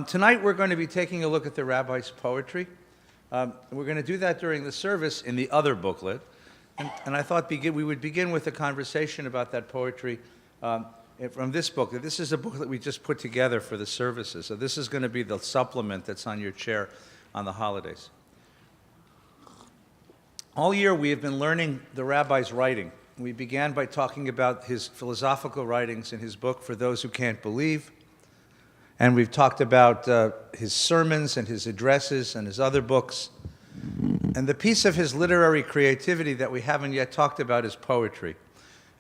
Tonight we're going to be taking a look at the rabbi's poetry. We're going to do that during the service in the other booklet. And I thought we would begin with a conversation about that poetry from this booklet. This is a booklet we just put together for the services. So this is going to be the supplement that's on your chair on the holidays. All year we have been learning the rabbi's writing. We began by talking about his philosophical writings in his book, For Those Who Can't Believe. And we've talked about his sermons and his addresses and his other books. And the piece of his literary creativity that we haven't yet talked about is poetry.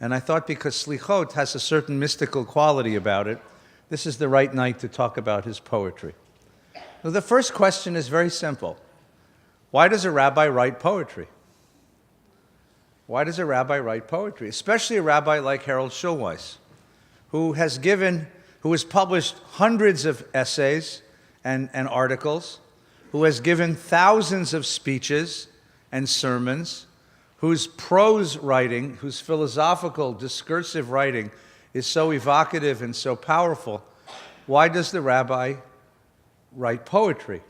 And I thought because Selichot has a certain mystical quality about it, this is the right night to talk about his poetry. So the first question is very simple. Why does a rabbi write poetry? Why does a rabbi write poetry? Especially a rabbi like Harold Schulweis, who has published hundreds of essays and articles, who has given thousands of speeches and sermons, whose prose writing, whose philosophical, discursive writing is so evocative and so powerful. Why does the rabbi write poetry?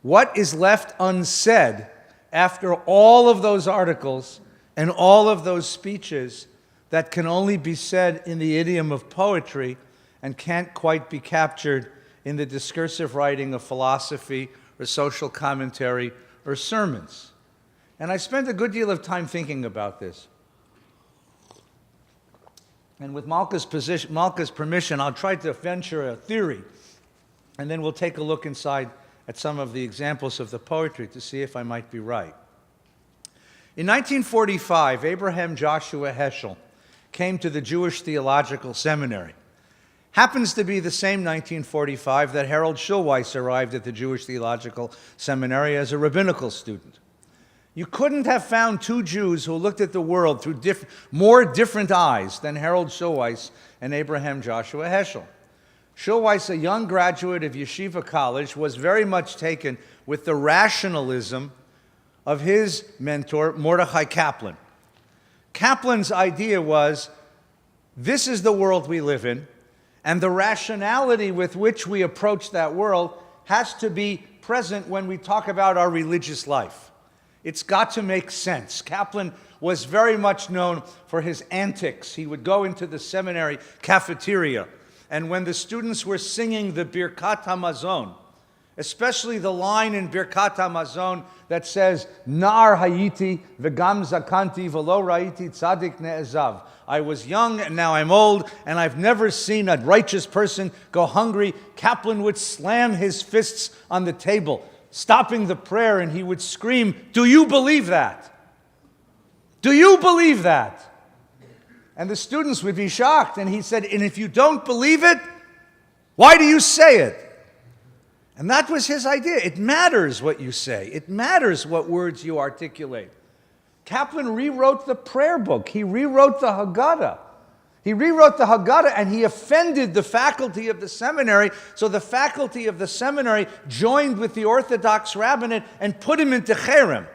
What is left unsaid after all of those articles and all of those speeches that can only be said in the idiom of poetry and can't quite be captured in the discursive writing of philosophy or social commentary or sermons? And I spent a good deal of time thinking about this. And with Malka's permission, I'll try to venture a theory, and then we'll take a look inside at some of the examples of the poetry to see if I might be right. In 1945, Abraham Joshua Heschel came to the Jewish Theological Seminary. Happens to be the same 1945 that Harold Schulweis arrived at the Jewish Theological Seminary as a rabbinical student. You couldn't have found two Jews who looked at the world through more different eyes than Harold Schulweis and Abraham Joshua Heschel. Schulweis, a young graduate of Yeshiva College, was very much taken with the rationalism of his mentor, Mordechai Kaplan. Kaplan's idea was, this is the world we live in, and the rationality with which we approach that world has to be present when we talk about our religious life. It's got to make sense. Kaplan was very much known for his antics. He would go into the seminary cafeteria, and when the students were singing the Birkat HaMazon, especially the line in Birkat HaMazon that says, Nar hayiti v'gam zakanti v'lo ra'iti tzadik ne'ezav. I was young and now I'm old, and I've never seen a righteous person go hungry. Kaplan would slam his fists on the table, stopping the prayer, and he would scream, do you believe that? Do you believe that? And the students would be shocked, and he said, and if you don't believe it, why do you say it? And that was his idea. It matters what you say. It matters what words you articulate. Kaplan rewrote the prayer book. He rewrote the Haggadah. He rewrote the Haggadah, and he offended the faculty of the seminary. So the faculty of the seminary joined with the Orthodox rabbinate and put him into cherem,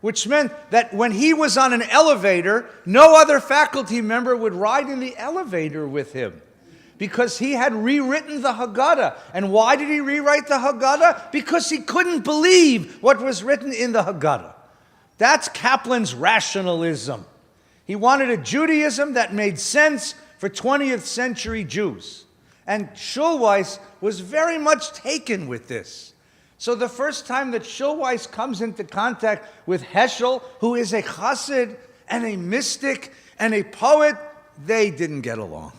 which meant that when he was on an elevator, no other faculty member would ride in the elevator with him, because he had rewritten the Haggadah. And why did he rewrite the Haggadah? Because he couldn't believe what was written in the Haggadah. That's Kaplan's rationalism. He wanted a Judaism that made sense for 20th century Jews. And Schulweis was very much taken with this. So the first time that Schulweis comes into contact with Heschel, who is a chassid and a mystic and a poet, they didn't get along.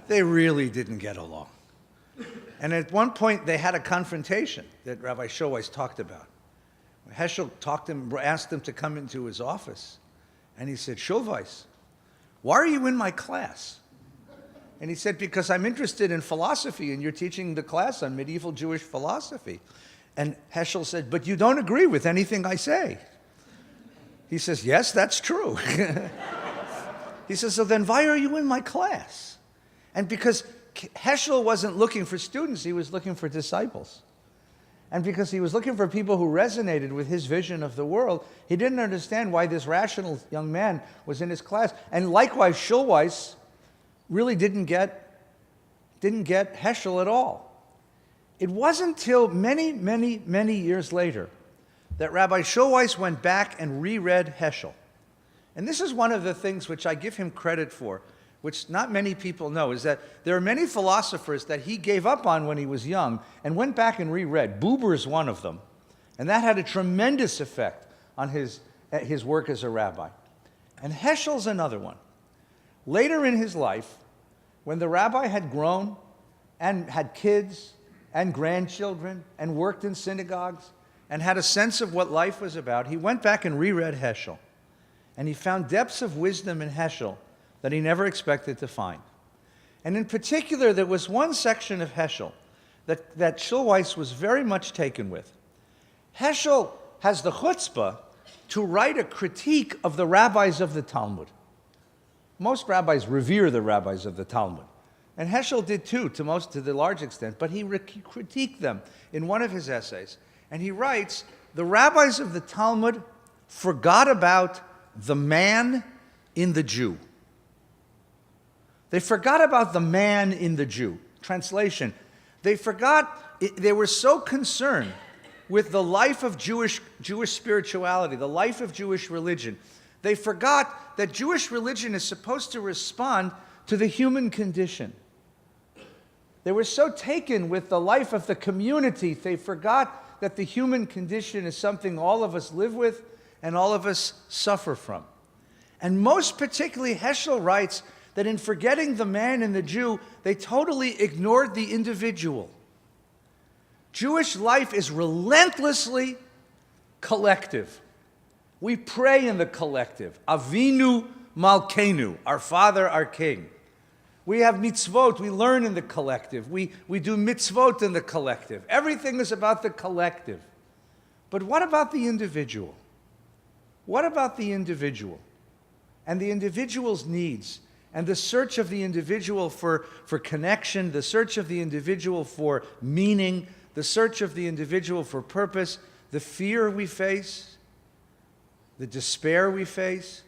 They really didn't get along. And at one point, they had a confrontation that Rabbi Schulweis talked about. Heschel asked him to come into his office. And he said, Schulweis, why are you in my class? And he said, because I'm interested in philosophy, and you're teaching the class on medieval Jewish philosophy. And Heschel said, but you don't agree with anything I say. He says, yes, that's true. He says, so then why are you in my class? And because Heschel wasn't looking for students, he was looking for disciples. And because he was looking for people who resonated with his vision of the world, he didn't understand why this rational young man was in his class. And likewise, Schulweis really didn't get Heschel at all. It wasn't till many, many, many years later that Rabbi Schulweis went back and reread Heschel. And this is one of the things which I give him credit for, which not many people know, is that there are many philosophers that he gave up on when he was young and went back and reread. Buber is one of them. And that had a tremendous effect on his work as a rabbi. And Heschel's another one. Later in his life, when the rabbi had grown and had kids and grandchildren and worked in synagogues and had a sense of what life was about, he went back and reread Heschel. And he found depths of wisdom in Heschel that he never expected to find. And in particular, there was one section of Heschel that Schulweis was very much taken with. Heschel has the chutzpah to write a critique of the rabbis of the Talmud. Most rabbis revere the rabbis of the Talmud. And Heschel did too, to the large extent, but he critiqued them in one of his essays. And he writes, the rabbis of the Talmud forgot about the man in the Jew. They forgot about the man in the Jew. Translation, they were so concerned with the life of Jewish spirituality, the life of Jewish religion. They forgot that Jewish religion is supposed to respond to the human condition. They were so taken with the life of the community, they forgot that the human condition is something all of us live with and all of us suffer from. And most particularly, Heschel writes that in forgetting the man and the Jew, they totally ignored the individual. Jewish life is relentlessly collective. We pray in the collective. Avinu Malkeinu, our Father, our King. We have mitzvot, we learn in the collective. We do mitzvot in the collective. Everything is about the collective. But what about the individual? What about the individual? And the individual's needs, and the search of the individual for connection, the search of the individual for meaning, the search of the individual for purpose, the fear we face, the despair we face,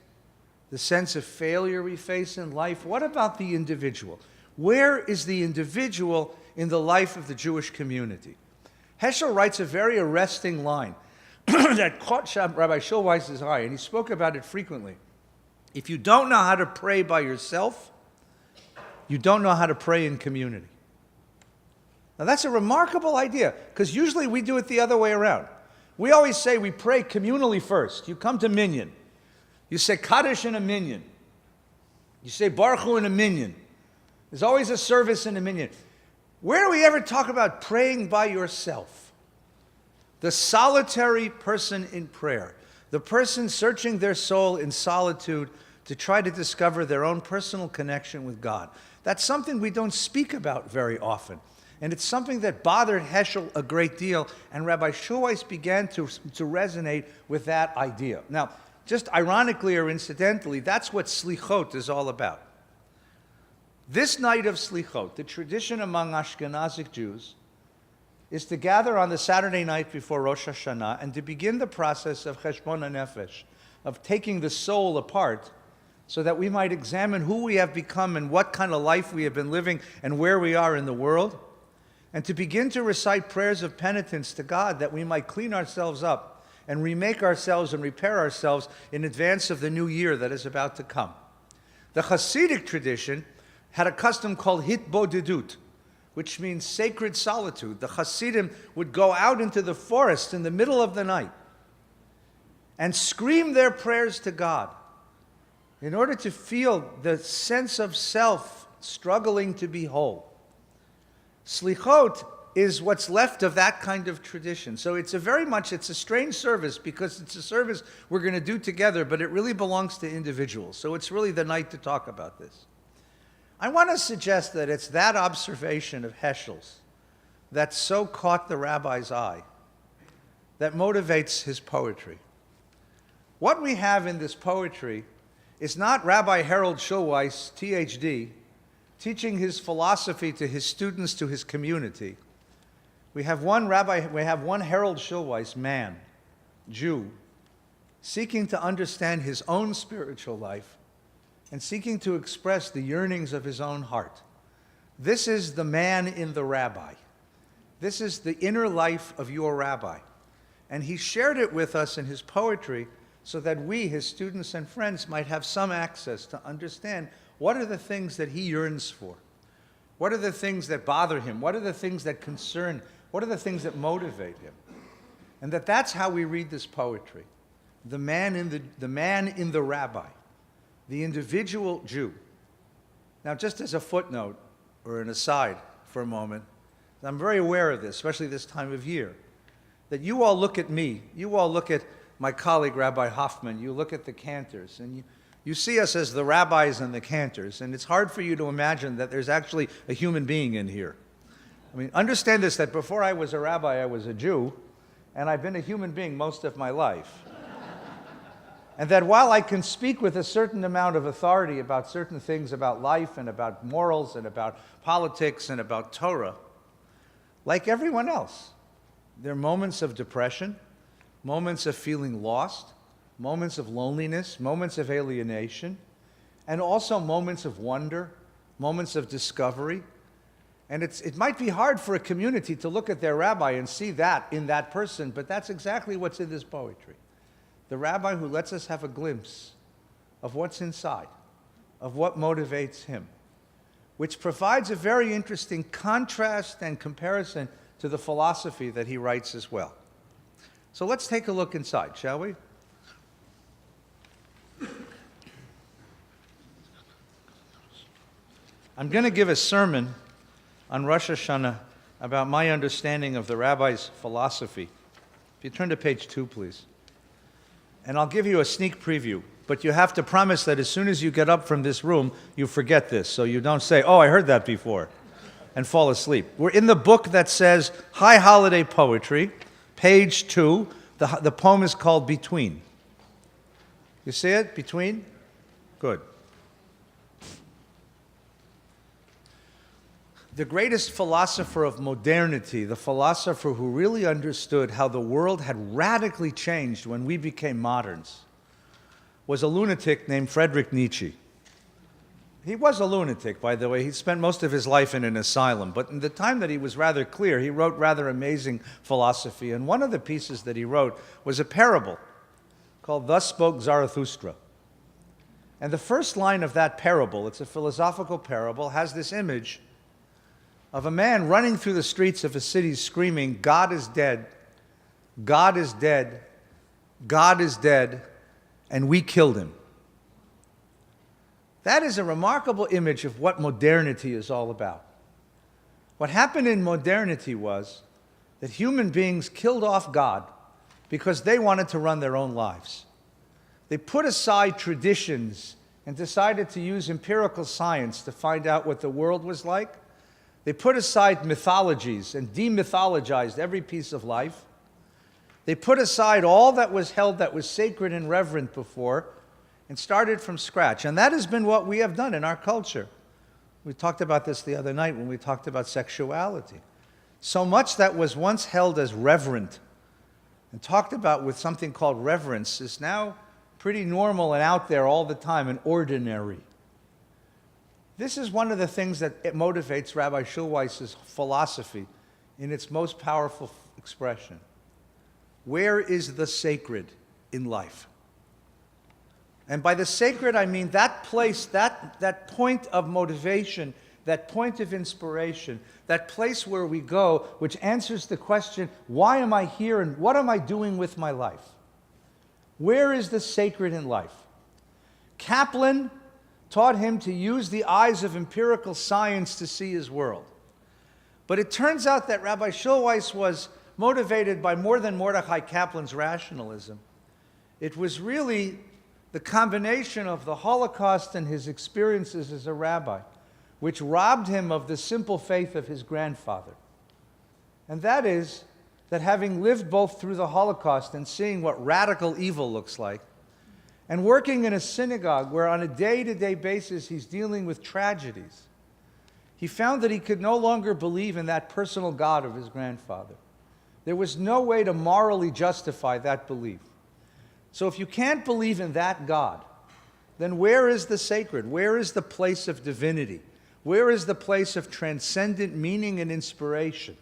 the sense of failure we face in life. What about the individual? Where is the individual in the life of the Jewish community? Heschel writes a very arresting line that caught Rabbi Schulweis's eye, and he spoke about it frequently. If you don't know how to pray by yourself, you don't know how to pray in community. Now that's a remarkable idea, because usually we do it the other way around. We always say we pray communally first. You come to minyan. You say Kaddish in a minyan. You say Baruch Hu in a minyan. There's always a service in a minyan. Where do we ever talk about praying by yourself? The solitary person in prayer. The person searching their soul in solitude to try to discover their own personal connection with God. That's something we don't speak about very often. And it's something that bothered Heschel a great deal, and Rabbi Schulweis began to resonate with that idea. Now, just ironically or incidentally, that's what Selichot is all about. This night of Selichot, the tradition among Ashkenazic Jews, is to gather on the Saturday night before Rosh Hashanah and to begin the process of Cheshbon HaNefesh, of taking the soul apart so that we might examine who we have become and what kind of life we have been living and where we are in the world, and to begin to recite prayers of penitence to God that we might clean ourselves up and remake ourselves and repair ourselves in advance of the new year that is about to come. The Hasidic tradition had a custom called hitbodedut, which means sacred solitude. The Hasidim would go out into the forest in the middle of the night and scream their prayers to God in order to feel the sense of self struggling to be whole. Selichot is what's left of that kind of tradition. So it's a strange service because it's a service we're going to do together, but it really belongs to individuals. So it's really the night to talk about this. I want to suggest that it's that observation of Heschel's that so caught the rabbi's eye, that motivates his poetry. What we have in this poetry is not Rabbi Harold Schulweis, THD, teaching his philosophy to his students, to his community. We have one Harold Schulweis, man, Jew, seeking to understand his own spiritual life and seeking to express the yearnings of his own heart. This is the man in the rabbi. This is the inner life of your rabbi. And he shared it with us in his poetry so that we, his students and friends, might have some access to understand what are the things that he yearns for. What are the things that bother him? What are the things that concern? What are the things that motivate him? And that's how we read this poetry. The man in the rabbi, the individual Jew. Now, just as a footnote or an aside for a moment, I'm very aware of this, especially this time of year, that you all look at me, you all look at my colleague Rabbi Hoffman, you look at the cantors, and you see us as the rabbis and the cantors, and it's hard for you to imagine that there's actually a human being in here. I mean, understand this, that before I was a rabbi, I was a Jew, and I've been a human being most of my life. And that while I can speak with a certain amount of authority about certain things about life and about morals and about politics and about Torah, like everyone else, there are moments of depression, moments of feeling lost, moments of loneliness, moments of alienation, and also moments of wonder, moments of discovery. And it might be hard for a community to look at their rabbi and see that in that person, but that's exactly what's in this poetry. The rabbi who lets us have a glimpse of what's inside, of what motivates him, which provides a very interesting contrast and comparison to the philosophy that he writes as well. So let's take a look inside, shall we? I'm going to give a sermon on Rosh Hashanah about my understanding of the rabbi's philosophy. If you turn to page 2, please. And I'll give you a sneak preview, but you have to promise that as soon as you get up from this room, you forget this, so you don't say, oh, I heard that before, and fall asleep. We're in the book that says High Holiday Poetry, page 2. The poem is called Between. You see it? Between? Good. The greatest philosopher of modernity, the philosopher who really understood how the world had radically changed when we became moderns, was a lunatic named Friedrich Nietzsche. He was a lunatic, by the way. He spent most of his life in an asylum, but in the time that he was rather clear, he wrote rather amazing philosophy. And one of the pieces that he wrote was a parable called Thus Spoke Zarathustra. And the first line of that parable, it's a philosophical parable, has this image of a man running through the streets of a city screaming, God is dead, God is dead, God is dead, and we killed him. That is a remarkable image of what modernity is all about. What happened in modernity was that human beings killed off God because they wanted to run their own lives. They put aside traditions and decided to use empirical science to find out what the world was like. They put aside mythologies and demythologized every piece of life. They put aside all that was held that was sacred and reverent before and started from scratch. And that has been what we have done in our culture. We talked about this the other night when we talked about sexuality. So much that was once held as reverent and talked about with something called reverence is now pretty normal and out there all the time and ordinary. This is one of the things that motivates Rabbi Schulweis's philosophy in its most powerful expression. Where is the sacred in life? And by the sacred, I mean that place, that point of motivation, that point of inspiration, that place where we go, which answers the question, why am I here and what am I doing with my life? Where is the sacred in life? Kaplan taught him to use the eyes of empirical science to see his world. But it turns out that Rabbi Schulweis was motivated by more than Mordechai Kaplan's rationalism. It was really the combination of the Holocaust and his experiences as a rabbi, which robbed him of the simple faith of his grandfather. And that is that having lived both through the Holocaust and seeing what radical evil looks like, and working in a synagogue where on a day-to-day basis he's dealing with tragedies, he found that he could no longer believe in that personal God of his grandfather. There was no way to morally justify that belief. So if you can't believe in that God, then where is the sacred? Where is the place of divinity? Where is the place of transcendent meaning and inspiration?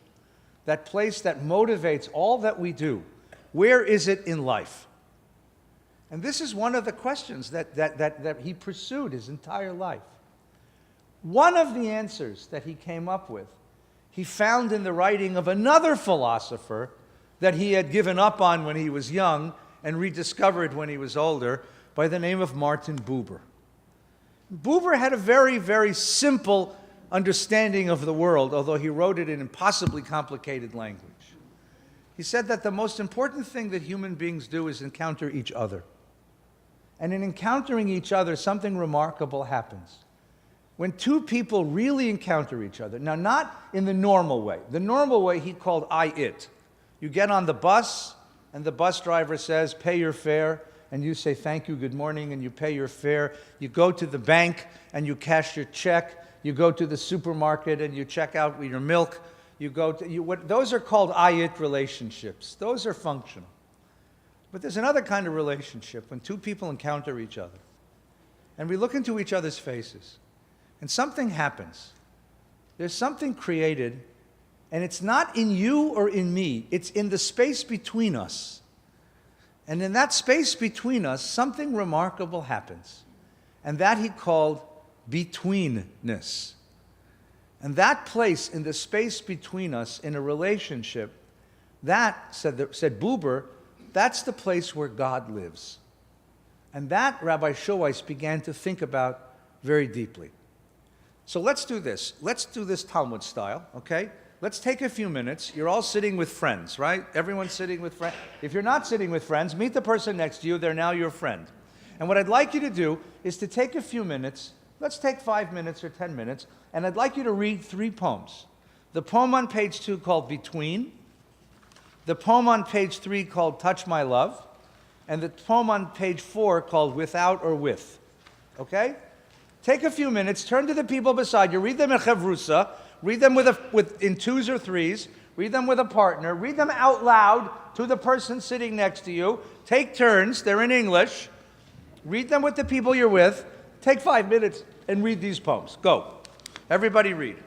that place that motivates all that we do, where is it in life? And this is one of the questions that he pursued his entire life. One of the answers that he came up with, he found in the writing of another philosopher that he had given up on when he was young and rediscovered when he was older, by the name of Martin Buber. Buber had a very, very simple understanding of the world, although he wrote it in impossibly complicated language. He said that the most important thing that human beings do is encounter each other. And in encountering each other, something remarkable happens. When two people really encounter each other, now not in the normal way. The normal way he called I-it. You get on the bus, and the bus driver says, pay your fare, and you say, thank you, good morning, and you pay your fare. You go to the bank, and you cash your check. You go to the supermarket, and you check out your milk. Those are called I-it relationships. Those are functional. But there's another kind of relationship when two people encounter each other, and we look into each other's faces, and something happens. There's something created, and it's not in you or in me. It's in the space between us. And in that space between us, something remarkable happens. And that he called betweenness. And that place in the space between us in a relationship, that, said Buber, that's the place where God lives. And that Rabbi Schulweis began to think about very deeply. So let's do this. Let's do this Talmud style, okay? Let's take a few minutes. You're all sitting with friends, right? Everyone's sitting with friends. If you're not sitting with friends, meet the person next to you. They're now your friend. And what I'd like you to do is to take a few minutes. Let's take 5 minutes or 10 minutes. And I'd like you to read 3 poems. The poem on page 2 called Between. The poem on page 3 called Touch My Love. And the poem on page 4 called Without or With. Okay? Take a few minutes. Turn to the people beside you. Read them in chavrusa. Read them in 2s or 3s. Read them with a partner. Read them out loud to the person sitting next to you. Take turns. They're in English. Read them with the people you're with. Take 5 minutes and read these poems. Go. Everybody read.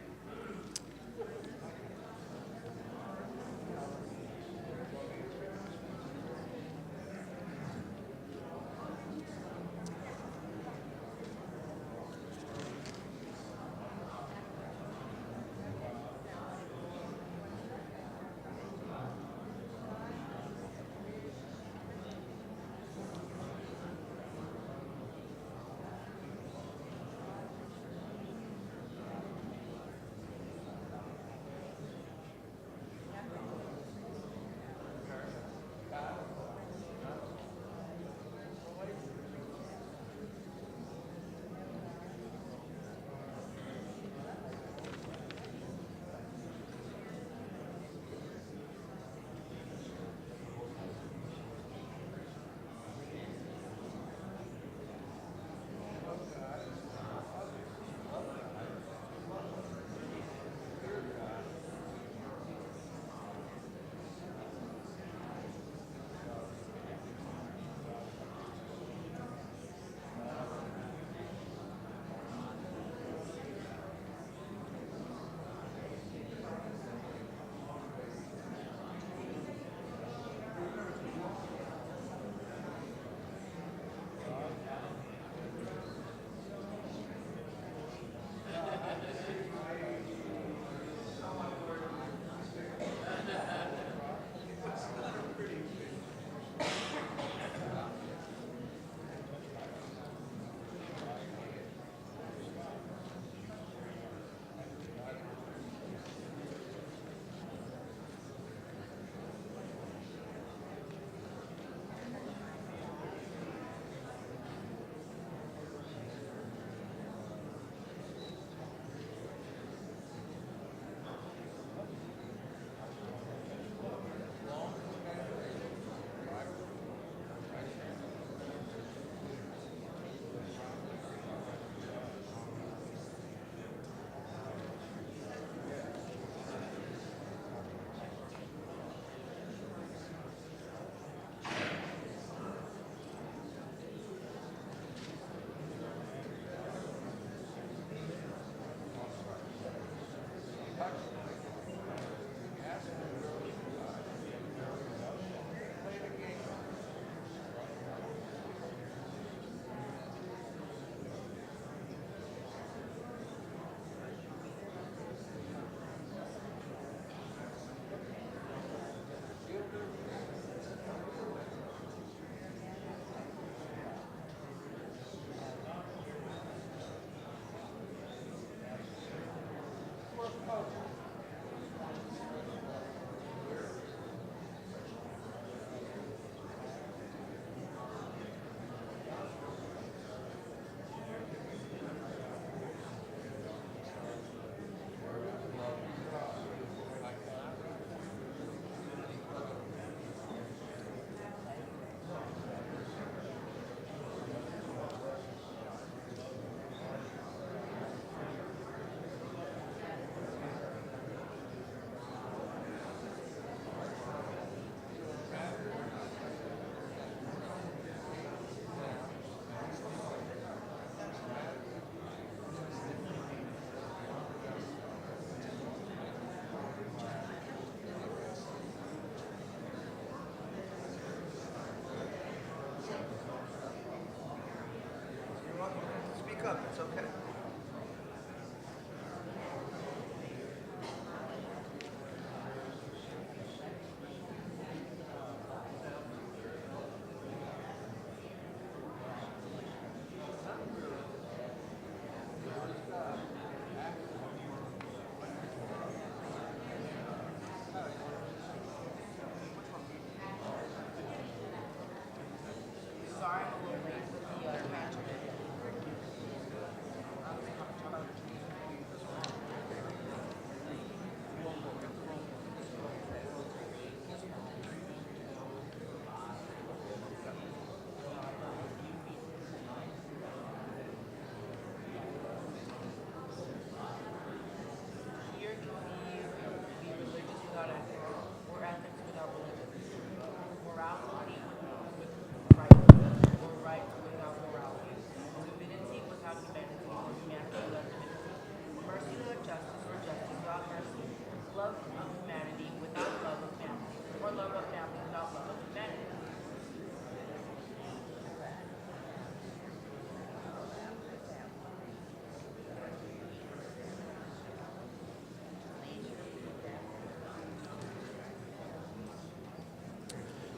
speak up. It's okay.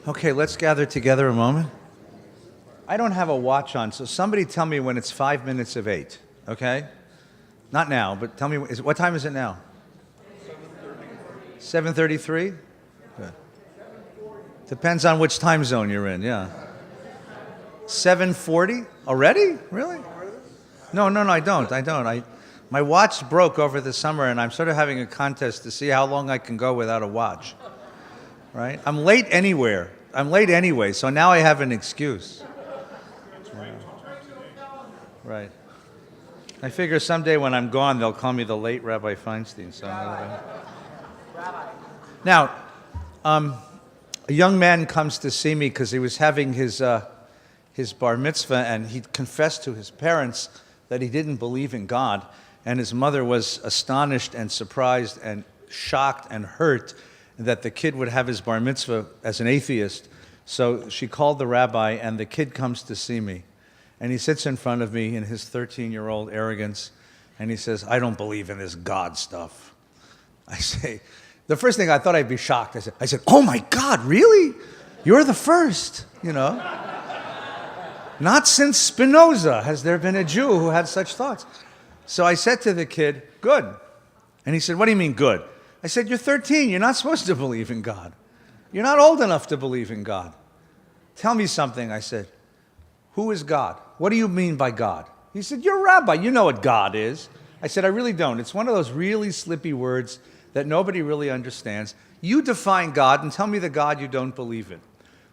Okay, let's gather together a moment. I don't have a watch on, so somebody tell me when it's 5 minutes of 8, okay? Not now, but tell me, what time is it now? 7:33? Good. Depends on which time zone you're in, yeah. 7:40? Already? Really? No, I don't. My watch broke over the summer, and I'm sort of having a contest to see how long I can go without a watch. Right? I'm late anywhere. I'm late anyway, so now I have an excuse. Right. I figure someday when I'm gone, they'll call me the late Rabbi Feinstein. So now, a young man comes to see me because he was having his bar mitzvah, and he confessed to his parents that he didn't believe in God, and his mother was astonished and surprised and shocked and hurt that the kid would have his bar mitzvah as an atheist. So she called the rabbi, and the kid comes to see me. And he sits in front of me in his 13-year-old arrogance, and he says, I don't believe in this God stuff. I say, the first thing I thought I'd be shocked. I said, oh my God, really? You're the first, you know. Not since Spinoza has there been a Jew who had such thoughts. So I said to the kid, good. And he said, what do you mean good? I said, you're 13. You're not supposed to believe in God. You're not old enough to believe in God. Tell me something, I said. Who is God? What do you mean by God? He said, you're a rabbi. You know what God is. I said, I really don't. It's one of those really slippy words that nobody really understands. You define God and tell me the God you don't believe in.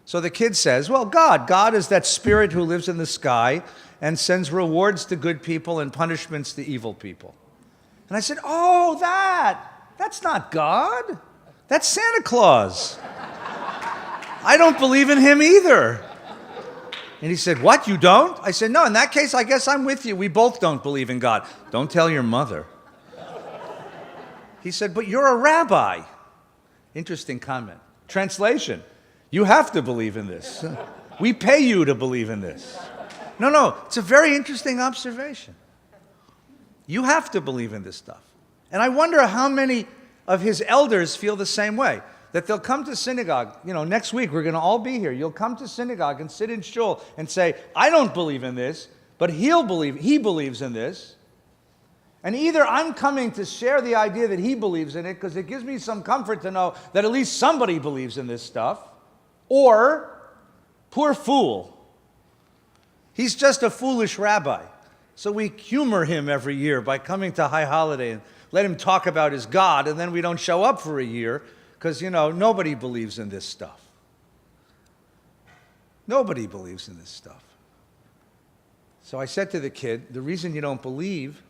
So the kid says, well, God is that spirit who lives in the sky and sends rewards to good people and punishments to evil people. And I said, oh, that's not God. That's Santa Claus. I don't believe in him either. And he said, what, you don't? I said, no, in that case, I guess I'm with you. We both don't believe in God. Don't tell your mother. He said, but you're a rabbi. Interesting comment. Translation, you have to believe in this. We pay you to believe in this. No, it's a very interesting observation. You have to believe in this stuff. And I wonder how many of his elders feel the same way. That they'll come to synagogue, next week we're going to all be here. You'll come to synagogue and sit in shul and say, I don't believe in this, but he believes in this. And either I'm coming to share the idea that he believes in it because it gives me some comfort to know that at least somebody believes in this stuff, or, poor fool, he's just a foolish rabbi. So we humor him every year by coming to High Holiday and let him talk about his God, and then we don't show up for a year because, nobody believes in this stuff. Nobody believes in this stuff. So I said to the kid, the reason you don't believe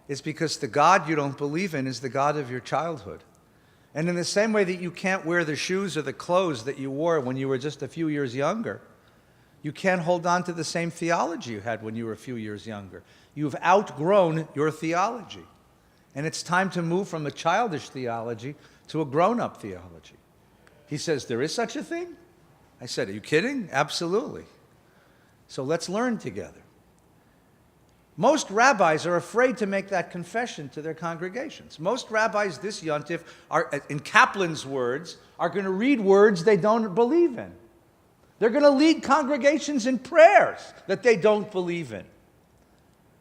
is because the God you don't believe in is the God of your childhood. And in the same way that you can't wear the shoes or the clothes that you wore when you were just a few years younger, you can't hold on to the same theology you had when you were a few years younger. You've outgrown your theology. And it's time to move from a childish theology to a grown-up theology. He says, there is such a thing? I said, are you kidding? Absolutely. So let's learn together. Most rabbis are afraid to make that confession to their congregations. Most rabbis this Yontif are, in Kaplan's words, are going to read words they don't believe in. They're going to lead congregations in prayers that they don't believe in.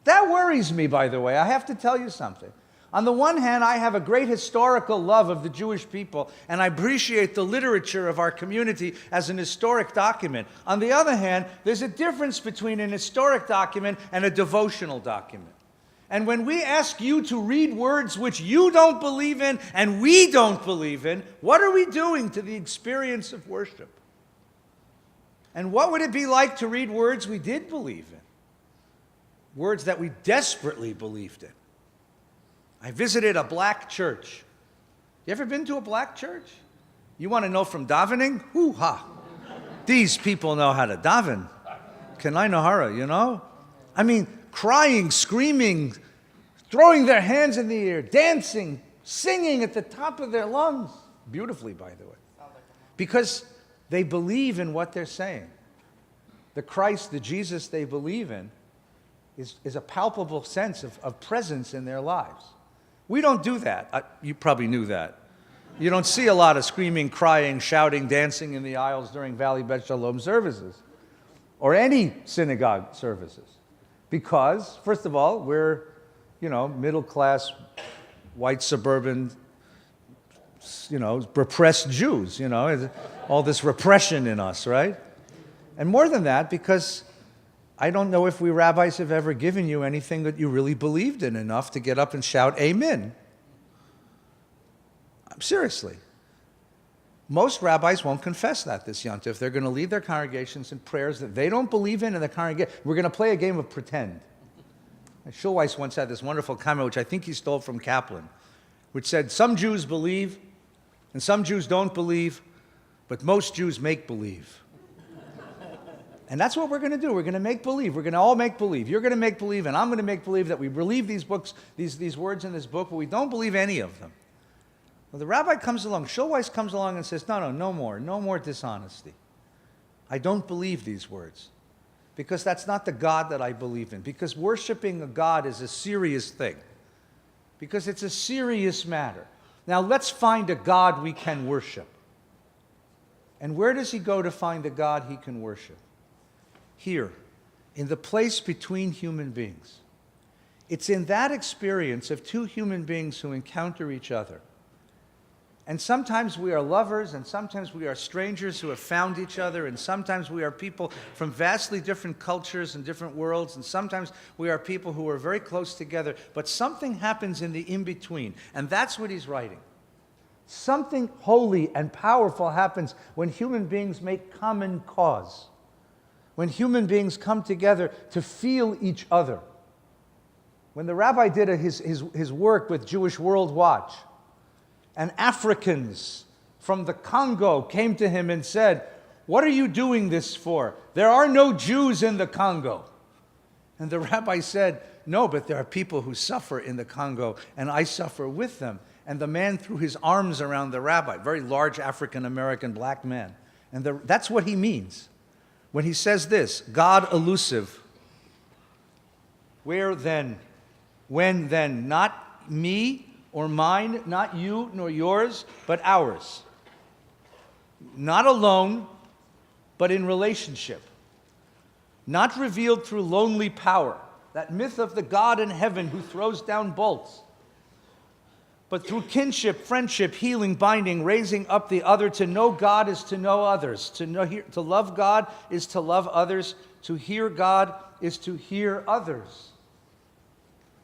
That worries me, by the way. I have to tell you something. On the one hand, I have a great historical love of the Jewish people, and I appreciate the literature of our community as an historic document. On the other hand, there's a difference between an historic document and a devotional document. And when we ask you to read words which you don't believe in and we don't believe in, what are we doing to the experience of worship? And what would it be like to read words we did believe in? Words that we desperately believed in. I visited a black church. You ever been to a black church? You want to know from davening? Hoo-ha. These people know how to daven. Kenai Nahara, you know? I mean, crying, screaming, throwing their hands in the air, dancing, singing at the top of their lungs. Beautifully, by the way. Because they believe in what they're saying. The Christ, the Jesus they believe in is a palpable sense of presence in their lives. We don't do that. You probably knew that. You don't see a lot of screaming, crying, shouting, dancing in the aisles during Valley Bet Shalom services or any synagogue services. Because, first of all, we're, middle-class, white, suburban, repressed Jews, all this repression in us, right? And more than that, because I don't know if we rabbis have ever given you anything that you really believed in enough to get up and shout amen. Seriously. Most rabbis won't confess that this Yontif. They're going to lead their congregations in prayers that they don't believe in the congregation. We're going to play a game of pretend. Schulweis once had this wonderful comment, which I think he stole from Kaplan, which said, some Jews believe and some Jews don't believe, but most Jews make believe. And that's what we're going to do. We're going to make believe. We're going to all make believe. You're going to make believe, and I'm going to make believe that we believe these books, these words in this book, but we don't believe any of them. Well, the rabbi comes along, Schulweis comes along and says, no more dishonesty. I don't believe these words because that's not the God that I believe in. Because worshiping a God is a serious thing. Because it's a serious matter. Now let's find a God we can worship. And where does he go to find the God he can worship? Here, in the place between human beings. It's in that experience of two human beings who encounter each other. And sometimes we are lovers, and sometimes we are strangers who have found each other, and sometimes we are people from vastly different cultures and different worlds, and sometimes we are people who are very close together, but something happens in the in-between, and that's what he's writing. Something holy and powerful happens when human beings make common cause. When human beings come together to feel each other. When the rabbi did his work with Jewish World Watch, and Africans from the Congo came to him and said, what are you doing this for? There are no Jews in the Congo. And the rabbi said, no, but there are people who suffer in the Congo, and I suffer with them. And the man threw his arms around the rabbi, very large African-American black man. And that's what he means. When he says this, God elusive, where then? When then? Not me or mine, not you nor yours, but ours. Not alone, but in relationship. Not revealed through lonely power, that myth of the God in heaven who throws down bolts, but through kinship, friendship, healing, binding, raising up the other. To know God is to know others. To love God is to love others. To hear God is to hear others.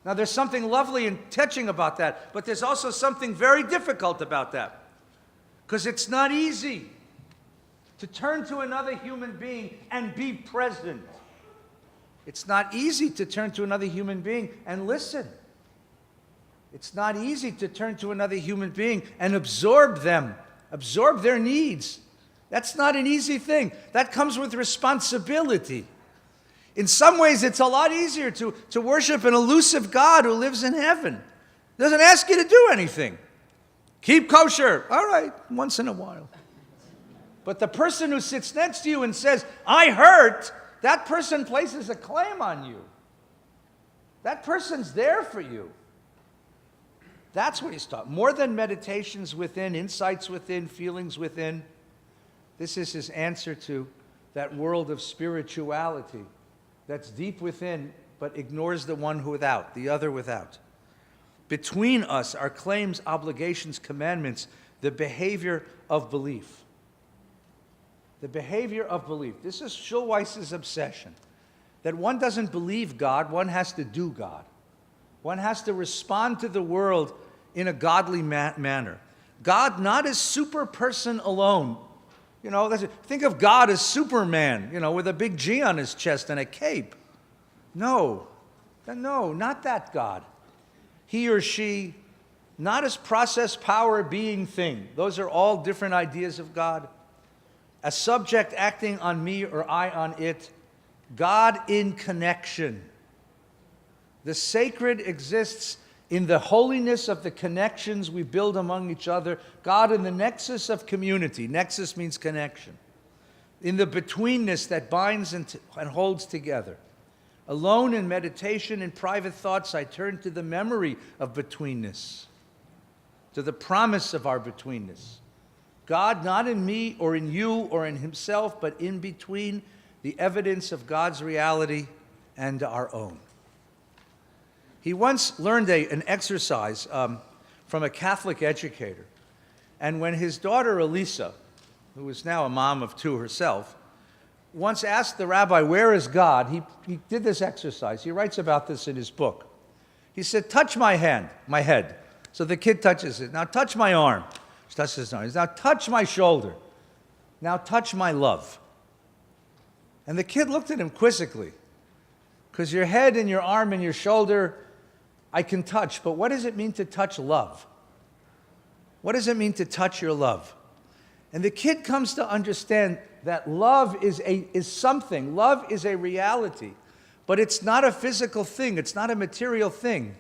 Now there's something lovely and touching about that, but there's also something very difficult about that. Because it's not easy to turn to another human being and be present. It's not easy to turn to another human being and listen. It's not easy to turn to another human being and absorb them, absorb their needs. That's not an easy thing. That comes with responsibility. In some ways, it's a lot easier to worship an elusive God who lives in heaven. Doesn't ask you to do anything. Keep kosher. All right, once in a while. But the person who sits next to you and says, I hurt, that person places a claim on you. That person's there for you. That's what he's taught. More than meditations within, insights within, feelings within. This is his answer to that world of spirituality that's deep within, but ignores the one who without, the other without. Between us are claims, obligations, commandments, the behavior of belief. The behavior of belief. This is Schulweis's obsession. That one doesn't believe God, one has to do God. One has to respond to the world in a godly manner. God not as super person alone. Think of God as Superman, with a big G on his chest and a cape. No, not that God. He or she, not as process, power, being, thing. Those are all different ideas of God. A subject acting on me or I on it. God in connection. The sacred exists in the holiness of the connections we build among each other. God in the nexus of community. Nexus means connection. In the betweenness that binds and holds together. Alone in meditation and private thoughts, I turn to the memory of betweenness, to the promise of our betweenness. God not in me or in you or in himself, but in between, the evidence of God's reality and our own. He once learned an exercise from a Catholic educator. And when his daughter Elisa, who is now a mom of two herself, once asked the rabbi, where is God? He did this exercise. He writes about this in his book. He said, touch my head. So the kid touches it. Now touch my arm. She touches his arm. He says, now touch my shoulder. Now touch my love. And the kid looked at him quizzically. Because your head and your arm and your shoulder, I can touch. But what does it mean to touch love? What does it mean to touch your love? And the kid comes to understand that love is something. Love is a reality. But it's not a physical thing. It's not a material thing.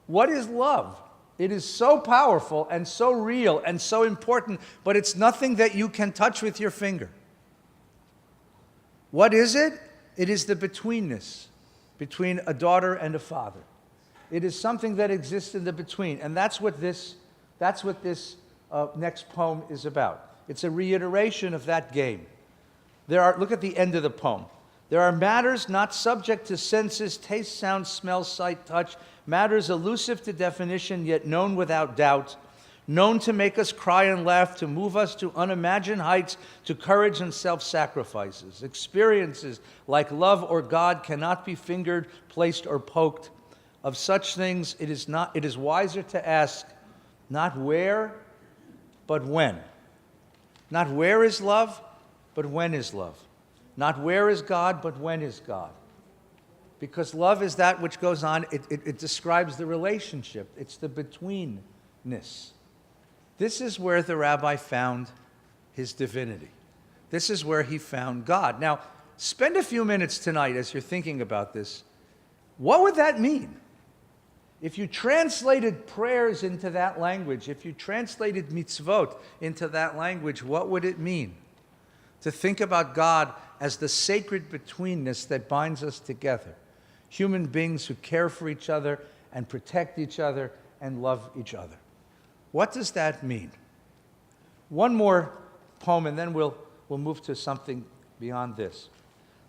What is love? It is so powerful and so real and so important, but it's nothing that you can touch with your finger. What is it? It is the betweenness between a daughter and a father. It is something that exists in the between, and that's what this next poem is about. It's a reiteration of that game. Look at the end of the poem. There are matters not subject to senses, taste, sound, smell, sight, touch, matters elusive to definition, yet known without doubt, known to make us cry and laugh, to move us to unimagined heights, to courage and self-sacrifices. Experiences like love or God cannot be fingered, placed, or poked. Of such things, it is wiser to ask, not where, but when. Not where is love, but when is love. Not where is God, but when is God. Because love is that which goes on. It describes the relationship. It's the betweenness. This is where the rabbi found his divinity. This is where he found God. Now, spend a few minutes tonight as you're thinking about this. What would that mean? If you translated prayers into that language, if you translated mitzvot into that language, what would it mean? To think about God as the sacred betweenness that binds us together. Human beings who care for each other and protect each other and love each other. What does that mean? One more poem, and then we'll move to something beyond this.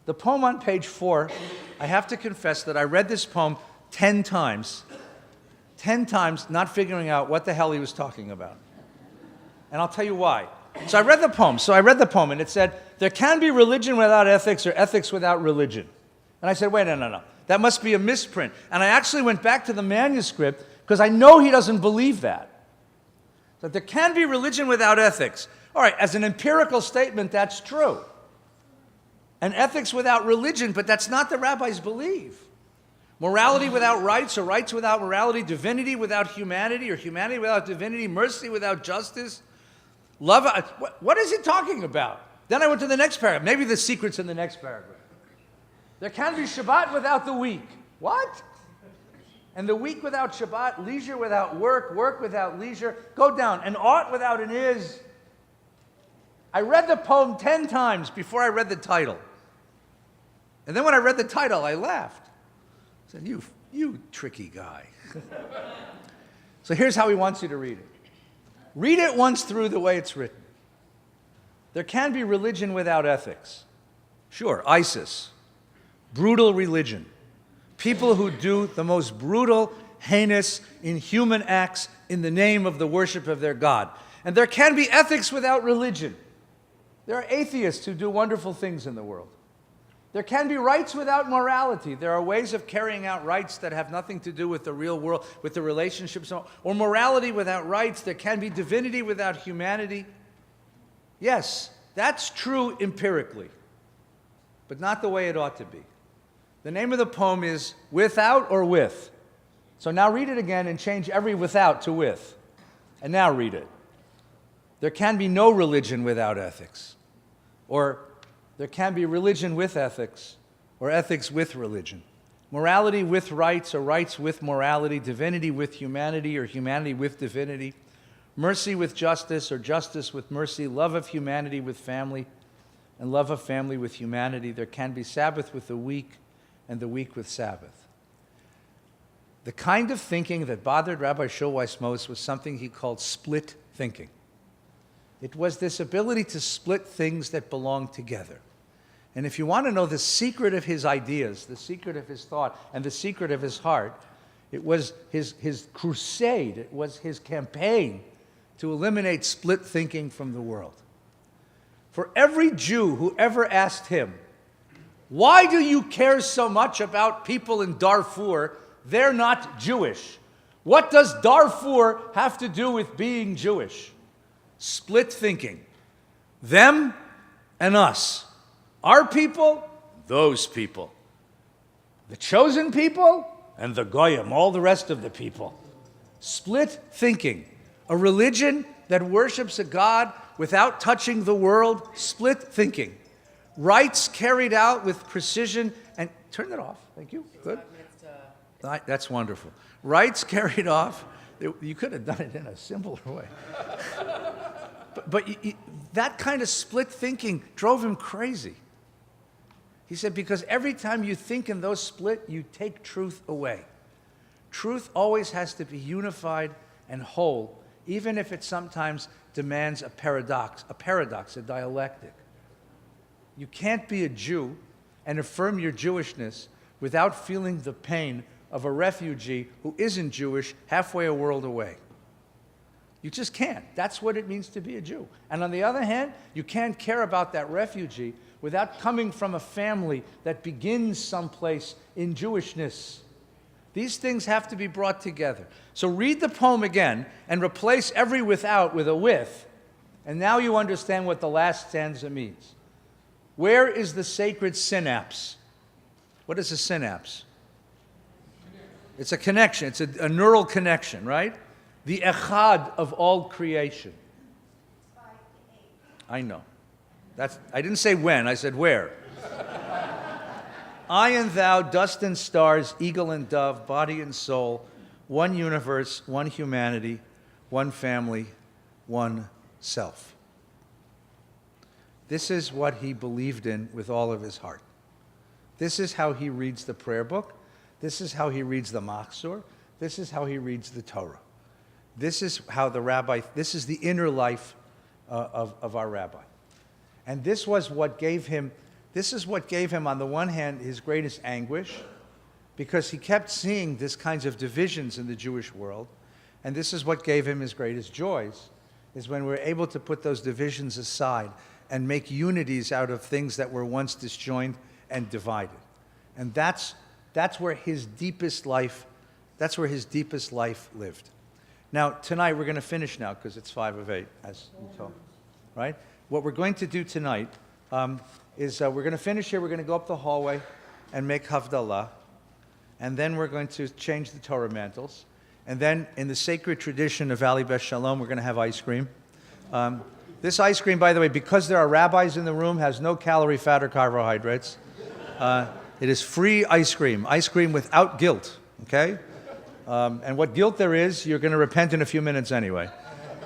The poem on page 4, I have to confess that I read this poem 10 times. 10 times, not figuring out what the hell he was talking about. And I'll tell you why. So I read the poem, and it said, there can be religion without ethics or ethics without religion. And I said, wait, no. That must be a misprint. And I actually went back to the manuscript because I know he doesn't believe that. That there can be religion without ethics. All right, as an empirical statement, that's true. And ethics without religion, but that's not the rabbi's belief. Morality without rights, or rights without morality, divinity without humanity, or humanity without divinity, mercy without justice. Love, what is he talking about? Then I went to the next paragraph. Maybe the secret's in the next paragraph. There can be Shabbat without the week. What? And the week without Shabbat, leisure without work, work without leisure. Go down. An ought without an is. I read the poem 10 times before I read the title. And then when I read the title, I laughed. said, you tricky guy. So here's how he wants you to read it. Read it once through the way it's written. There can be religion without ethics. Sure, ISIS, brutal religion. People who do the most brutal, heinous, inhuman acts in the name of the worship of their God. And there can be ethics without religion. There are atheists who do wonderful things in the world. There can be rights without morality. There are ways of carrying out rights that have nothing to do with the real world, with the relationships, or morality without rights. There can be divinity without humanity. Yes, that's true empirically, but not the way it ought to be. The name of the poem is Without or With. So now read it again and change every without to with. And now read it. There can be no religion without ethics. Or there can be religion with ethics, or ethics with religion. Morality with rights, or rights with morality. Divinity with humanity, or humanity with divinity. Mercy with justice, or justice with mercy. Love of humanity with family, and love of family with humanity. There can be Sabbath with the weak, and the week with Sabbath. The kind of thinking that bothered Rabbi Schulweis most was something he called split thinking. It was this ability to split things that belong together. And if you want to know the secret of his ideas, the secret of his thought, and the secret of his heart, it was his crusade, it was his campaign to eliminate split thinking from the world. For every Jew who ever asked him, why do you care so much about people in Darfur? They're not Jewish. What does Darfur have to do with being Jewish? Split thinking. Them and us. Our people, those people. The chosen people and the goyim, all the rest of the people. Split thinking. A religion that worships a God without touching the world. Split thinking. Rites carried out with precision and... Turn that off. Thank you. Good. That's wonderful. Rites carried off. You could have done it in a simpler way. But that kind of split thinking drove him crazy. He said, because every time you think in those split, you take truth away. Truth always has to be unified and whole, even if it sometimes demands a paradox, a dialectic. You can't be a Jew and affirm your Jewishness without feeling the pain of a refugee who isn't Jewish halfway a world away. You just can't. That's what it means to be a Jew. And on the other hand, you can't care about that refugee without coming from a family that begins someplace in Jewishness. These things have to be brought together. So read the poem again and replace every without with a with, and now you understand what the last stanza means. Where is the sacred synapse? What is a synapse? It's a connection. It's a neural connection, right? The echad of all creation. I know. I didn't say when, I said where. I and thou, dust and stars, eagle and dove, body and soul, one universe, one humanity, one family, one self. This is what he believed in with all of his heart. This is how he reads the prayer book. This is how he reads the Machzor. This is how he reads the Torah. This is how this is the inner life of our rabbi. And this is what gave him, on the one hand, his greatest anguish, because he kept seeing these kinds of divisions in the Jewish world. And this is what gave him his greatest joys, is when we're able to put those divisions aside and make unities out of things that were once disjoined and divided. And that's where his deepest life lived. Now, tonight, we're going to finish now, because it's 5 of 8, as you told me, right? What we're going to do tonight is we're going to finish here. We're going to go up the hallway and make Havdalah. And then we're going to change the Torah mantles. And then, in the sacred tradition of Valley Beth Shalom, we're going to have ice cream. This ice cream, by the way, because there are rabbis in the room, has no calorie, fat, or carbohydrates. It is free ice cream without guilt, okay? And what guilt there is, you're going to repent in a few minutes anyway.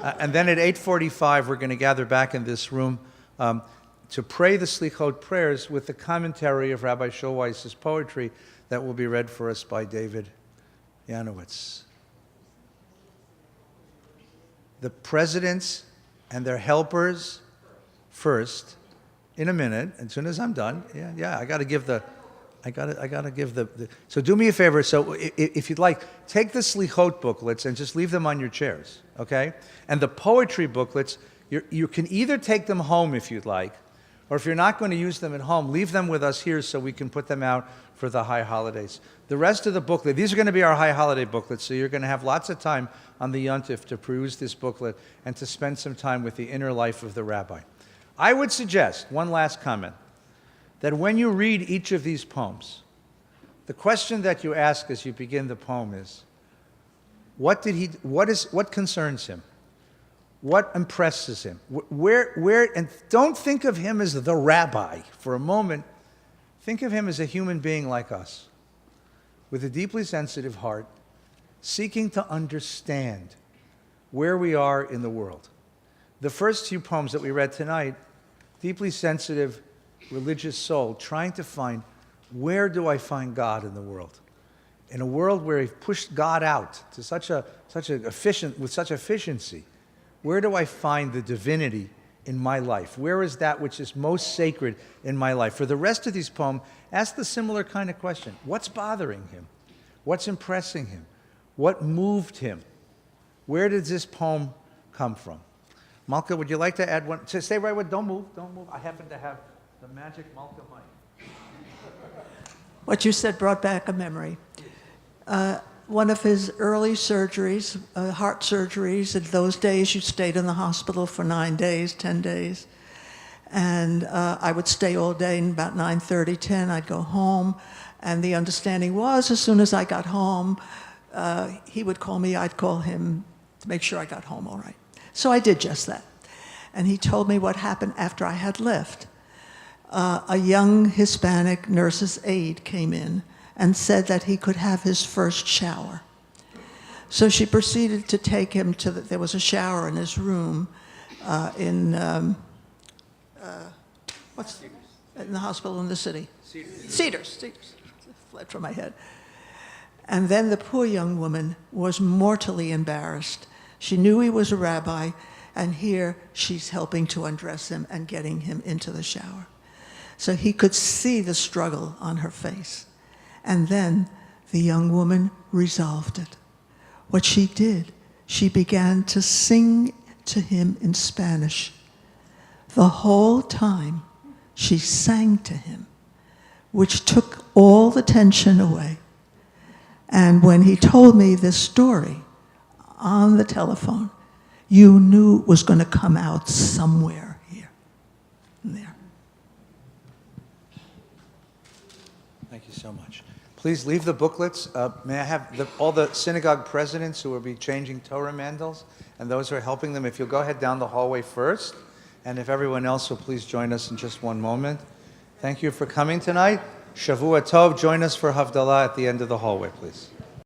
And then at 8:45, we're going to gather back in this room to pray the Selichot prayers with the commentary of Rabbi Schulweis' poetry that will be read for us by David Yanowitz. The presidents and their helpers first, in a minute, as soon as I'm done. I got to give the. So do me a favor. So if you'd like, take the Selichot booklets and just leave them on your chairs, okay? And the poetry booklets, you can either take them home if you'd like, or if you're not going to use them at home, leave them with us here so we can put them out for the high holidays. The rest of the booklet, these are going to be our high holiday booklets, so you're going to have lots of time on the Yontif to peruse this booklet and to spend some time with the inner life of the rabbi. I would suggest, one last comment, that when you read each of these poems, the question that you ask as you begin the poem is, what concerns him? What impresses him? And don't think of him as the rabbi for a moment. Think of him as a human being like us, with a deeply sensitive heart, seeking to understand where we are in the world. The first few poems that we read tonight, deeply sensitive, religious soul, trying to find, where do I find God in the world? In a world where we've pushed God out to with such efficiency, where do I find the divinity in my life? Where is that which is most sacred in my life? For the rest of these poems, ask the similar kind of question. What's bothering him? What's impressing him? What moved him? Where did this poem come from? Malka, would you like to add one? Stay right with, don't move. I happen to have the magic Malka mic. What you said brought back a memory. One of his early surgeries, heart surgeries, in those days you stayed in the hospital for 9 days, 10 days. And I would stay all day, and about 9:30, 10, I'd go home. And the understanding was, as soon as I got home, he would call me, I'd call him to make sure I got home all right. So I did just that. And he told me what happened after I had left. A young Hispanic nurse's aide came in and said that he could have his first shower. So she proceeded to take him to there was a shower in his room in the hospital in the city? Cedars. Fled from my head. And then the poor young woman was mortally embarrassed. She knew he was a rabbi, and here she's helping to undress him and getting him into the shower. So he could see the struggle on her face. And then the young woman resolved it. What she did, she began to sing to him in Spanish. The whole time she sang to him, which took all the tension away. And when he told me this story on the telephone, you knew it was going to come out somewhere here and there. Thank you so much. Please leave the booklets. May I have all the synagogue presidents who will be changing Torah mandals and those who are helping them, if you'll go ahead down the hallway first, and if everyone else will please join us in just one moment. Thank you for coming tonight. Shavua Tov. Join us for Havdalah at the end of the hallway, please.